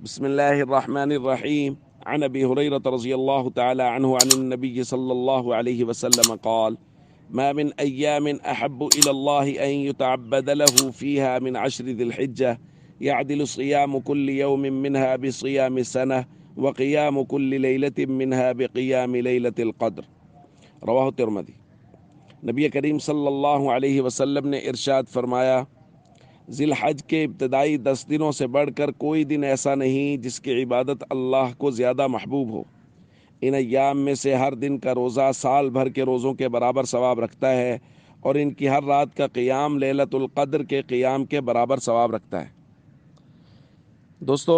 بسم الله الرحمن الرحيم. عن أبي هريرة رضي الله تعالى عنه عن النبي صلى الله عليه وسلم قال: ما من أيام أحب إلى الله أن يتعبد له فيها من 10 ذي الحجة يعدل صيام كل يوم منها بصيام سنة وقيام كل ليلة منها بقيام ليلة القدر. رواہ ترمذی۔ نبی کریم صلی اللہ علیہ وسلم نے ارشاد فرمایا، ذی الحج کے ابتدائی 10 دنوں سے بڑھ کر کوئی دن ایسا نہیں جس کی عبادت اللہ کو زیادہ محبوب ہو۔ ان ایام میں سے ہر دن کا روزہ سال بھر کے روزوں کے برابر ثواب رکھتا ہے، اور ان کی ہر رات کا قیام لیلۃ القدر کے قیام کے برابر ثواب رکھتا ہے۔ دوستو،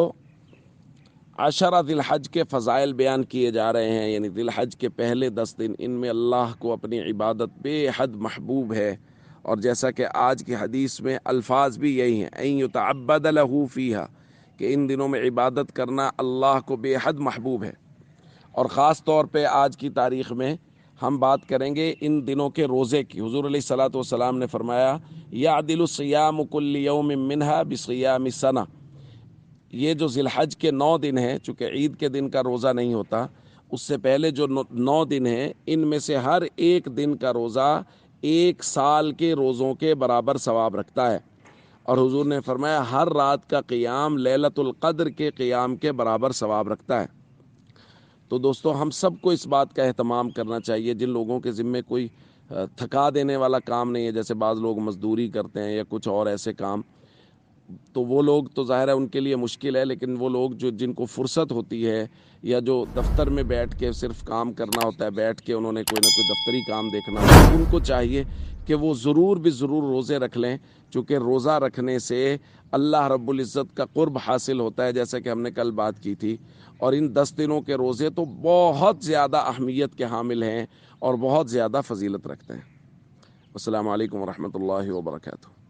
عشرہ ذی الحج کے فضائل بیان کیے جا رہے ہیں، یعنی ذی الحج کے پہلے 10 دن، ان میں اللہ کو اپنی عبادت بے حد محبوب ہے، اور جیسا کہ آج کی حدیث میں الفاظ بھی یہی ہیں، ان یتعبد لہ فیہا، کہ ان دنوں میں عبادت کرنا اللہ کو بے حد محبوب ہے۔ اور خاص طور پہ آج کی تاریخ میں ہم بات کریں گے ان دنوں کے روزے کی۔ حضور علیہ الصلوۃ والسلام نے فرمایا، یعدل صیام کل یوم منہا بصیام سنہ۔ یہ جو ذی الحج کے 9 دن ہیں، چونکہ عید کے دن کا روزہ نہیں ہوتا، اس سے پہلے جو 9 دن ہیں، ان میں سے ہر ایک دن کا روزہ 1 سال کے روزوں کے برابر ثواب رکھتا ہے، اور حضور نے فرمایا ہر رات کا قیام لیلۃ القدر کے قیام کے برابر ثواب رکھتا ہے۔ تو دوستو، ہم سب کو اس بات کا اہتمام کرنا چاہیے، جن لوگوں کے ذمے کوئی تھکا دینے والا کام نہیں ہے، جیسے بعض لوگ مزدوری کرتے ہیں یا کچھ اور ایسے کام، تو وہ لوگ تو ظاہر ہے ان کے لیے مشکل ہے، لیکن وہ لوگ جن کو فرصت ہوتی ہے، یا جو دفتر میں بیٹھ کے صرف کام کرنا ہوتا ہے، بیٹھ کے انہوں نے کوئی نہ کوئی دفتری کام دیکھنا ہوتا ہے، ان کو چاہیے کہ وہ ضرور بھی ضرور روزے رکھ لیں، چونکہ روزہ رکھنے سے اللہ رب العزت کا قرب حاصل ہوتا ہے، جیسا کہ ہم نے کل بات کی تھی۔ اور ان 10 دنوں کے روزے تو بہت زیادہ اہمیت کے حامل ہیں اور بہت زیادہ فضیلت رکھتے ہیں۔ السلام علیکم ورحمۃ اللہ وبرکاتہ۔